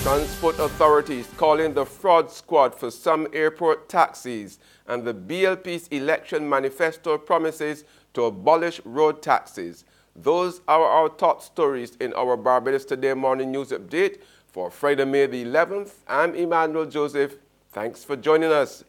Transport authorities calling the fraud squad for some airport taxis, and the BLP's election manifesto promises to abolish road taxes. Those are our top stories in our Barbados Today morning news update for Friday, May the 11th. I'm Emmanuel Joseph. Thanks for joining us.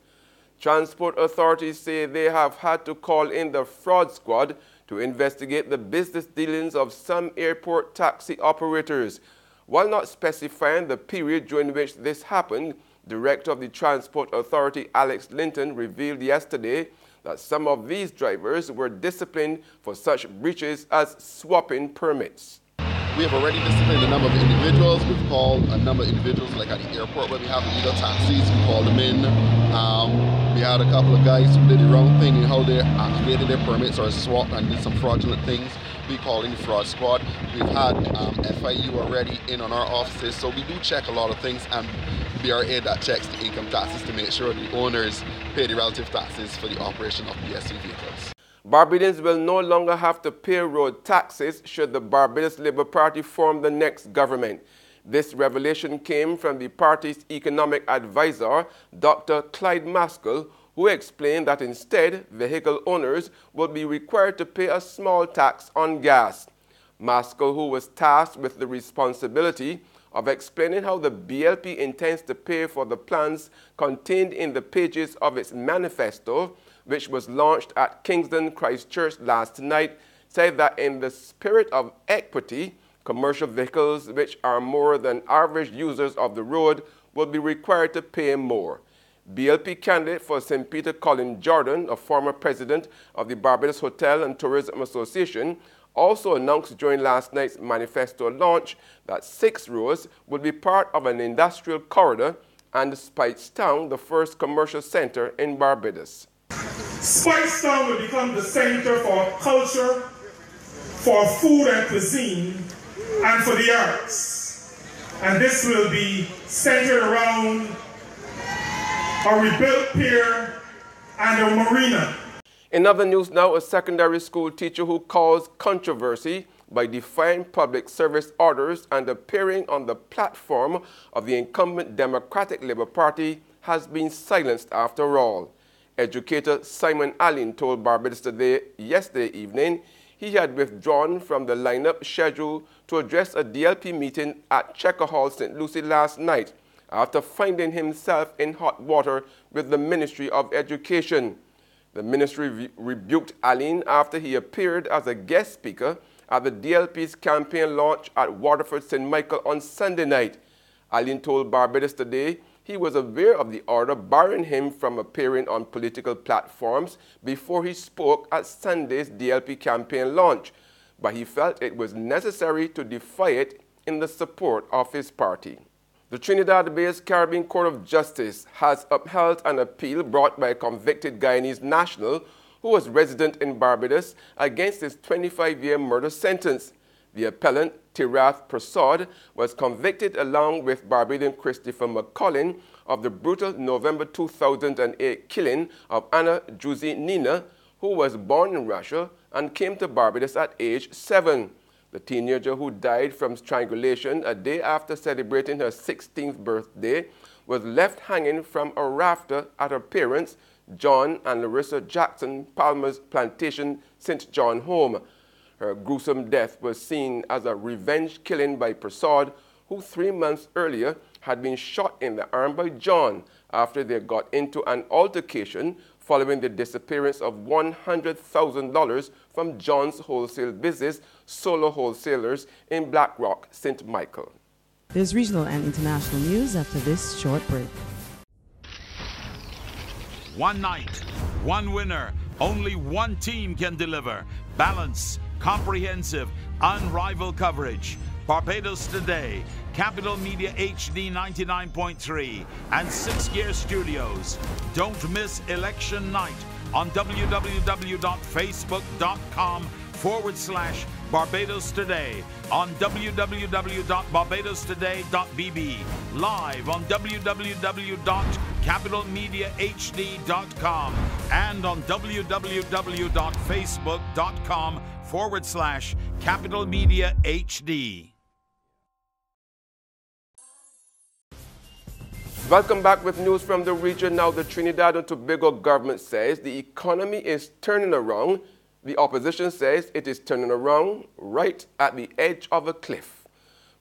Transport authorities say they have had to call in the fraud squad to investigate the business dealings of some airport taxi operators. While not specifying the period during which this happened, Director of the Transport Authority Alex Linton revealed yesterday that some of these drivers were disciplined for such breaches as swapping permits. We have already disciplined a number of individuals. We've called a number of individuals, like at the airport where we have illegal taxis, we called them in. We had a couple of guys who did the wrong thing in how they activated their permits or swapped and did some fraudulent things. We call in the fraud squad. We've had FIU already in on our offices, so we do check a lot of things, and BRA that checks the income taxes to make sure the owners pay the relative taxes for the operation of BSC vehicles. Barbadians will no longer have to pay road taxes should the Barbados Labour Party form the next government. This revelation came from the party's economic advisor, Dr. Clyde Maskell, who explained that instead, vehicle owners will be required to pay a small tax on gas. Maskell, who was tasked with the responsibility of explaining how the BLP intends to pay for the plans contained in the pages of its manifesto, which was launched at Kingston Christchurch last night, said that in the spirit of equity, commercial vehicles which are more than average users of the road will be required to pay more. BLP candidate for St. Peter Colin Jordan, a former president of the Barbados Hotel and Tourism Association, also announced during last night's manifesto launch that 6 roads would be part of an industrial corridor and Spicetown, the first commercial center in Barbados. Spicetown will become the center for culture, for food and cuisine, and for the arts. And this will be centered around a rebuilt pier and a marina. In other news now, a secondary school teacher who caused controversy by defying public service orders and appearing on the platform of the incumbent Democratic Labour Party has been silenced after all. Educator Simon Allen told Barbados Today yesterday evening he had withdrawn from the lineup scheduled to address a DLP meeting at Checker Hall, St. Lucie last night after finding himself in hot water with the Ministry of Education. The ministry rebuked Allen after he appeared as a guest speaker at the DLP's campaign launch at Waterford St. Michael on Sunday night. Allen told Barbados Today he was aware of the order barring him from appearing on political platforms before he spoke at Sunday's DLP campaign launch, but he felt it was necessary to defy it in the support of his party. The Trinidad-based Caribbean Court of Justice has upheld an appeal brought by a convicted Guyanese national who was resident in Barbados against his 25-year murder sentence. The appellant, Tirath Prasad, was convicted along with Barbadian Christopher McCollin of the brutal November 2008 killing of Anna Juzi Nina, who was born in Russia and came to Barbados at age 7. The teenager, who died from strangulation a day after celebrating her 16th birthday, was left hanging from a rafter at her parents, John and Larissa Jackson Palmer's plantation St. John home. Her gruesome death was seen as a revenge killing by Prasad, who 3 months earlier had been shot in the arm by John after they got into an altercation following the disappearance of $100,000 from John's wholesale business, Solo Wholesalers, in Black Rock, St. Michael. There's regional and international news after this short break. One night, one winner, only one team can deliver. Balance, comprehensive, unrivaled coverage. Barbados Today, Capital Media HD 99.3 and 6 Gear Studios. Don't miss election night on www.facebook.com/Barbados Today, on www.barbadostoday.bb, live on www.capitalmediahd.com and on www.facebook.com/Capital Media HD. Welcome back with news from the region. Now, the Trinidad and Tobago government says the economy is turning around. The opposition says it is turning around right at the edge of a cliff.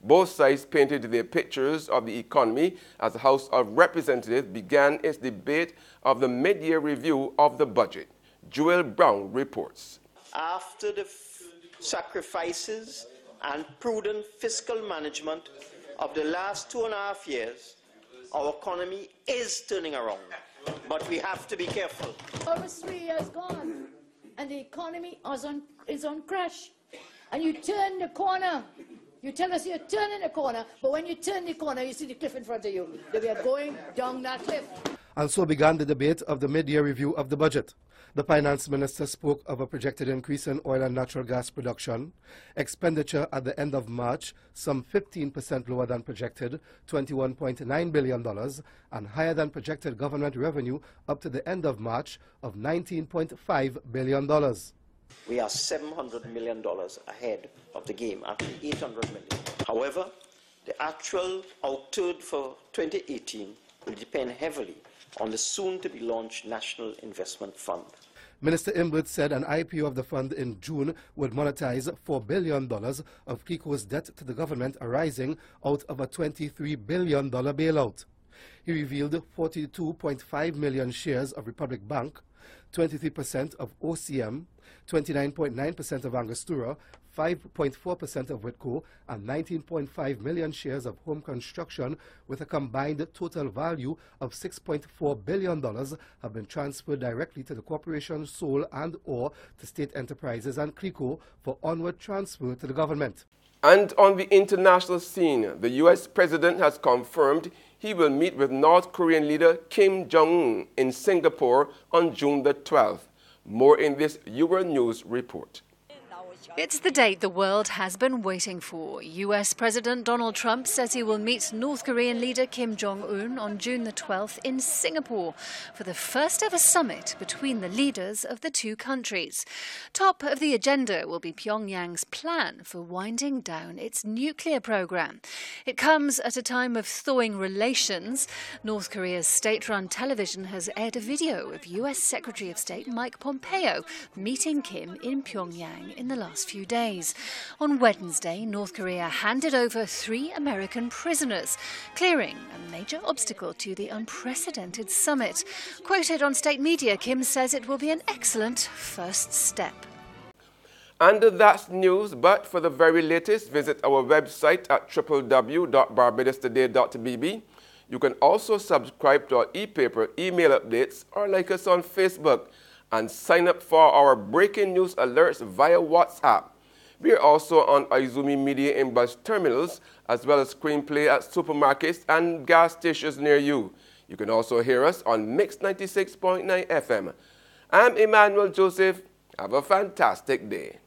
Both sides painted their pictures of the economy as the House of Representatives began its debate of the mid-year review of the budget. Joel Brown reports. After the sacrifices and prudent fiscal management of the last 2.5 years, our economy is turning around, but we have to be careful. Almost 3 years gone, and the economy is on crash. And you turn the corner. You tell us you're turning the corner, but when you turn the corner, you see the cliff in front of you. That we are going down that cliff. And so began the debate of the mid-year review of the budget. The finance minister spoke of a projected increase in oil and natural gas production, expenditure at the end of March, some 15% lower than projected, $21.9 billion, and higher than projected government revenue up to the end of March of $19.5 billion. We are $700 million ahead of the game, actually $800 million. However, the actual outturn for 2018 will depend heavily on the soon-to-be-launched National Investment Fund. Minister Imbert said an IPO of the fund in June would monetize $4 billion of Kiko's debt to the government arising out of a $23 billion bailout. He revealed 42.5 million shares of Republic Bank, 23% of OCM, 29.9% of Angostura, 5.4% of Whitco, and 19.5 million shares of Home Construction, with a combined total value of $6.4 billion, have been transferred directly to the corporation sole and/or to state enterprises and CLICO for onward transfer to the government. And on the international scene, the U.S. president has confirmed he will meet with North Korean leader Kim Jong-un in Singapore on June the 12th. More in this Euronews report. It's the date the world has been waiting for. US President Donald Trump says he will meet North Korean leader Kim Jong-un on June the 12th in Singapore for the first ever summit between the leaders of the two countries. Top of the agenda will be Pyongyang's plan for winding down its nuclear program. It comes at a time of thawing relations. North Korea's state-run television has aired a video of US Secretary of State Mike Pompeo meeting Kim in Pyongyang in the last few days. On Wednesday, North Korea handed over 3 American prisoners, clearing a major obstacle to the unprecedented summit. Quoted on state media, Kim says it will be an excellent first step. And that's news, but for the very latest, visit our website at www.barbadostoday.bb. You can also subscribe to our e-paper email updates or like us on Facebook, and sign up for our breaking news alerts via WhatsApp. We are also on Izumi Media in bus terminals, as well as screenplay at supermarkets and gas stations near you. You can also hear us on Mix 96.9 FM. I'm Emmanuel Joseph. Have a fantastic day.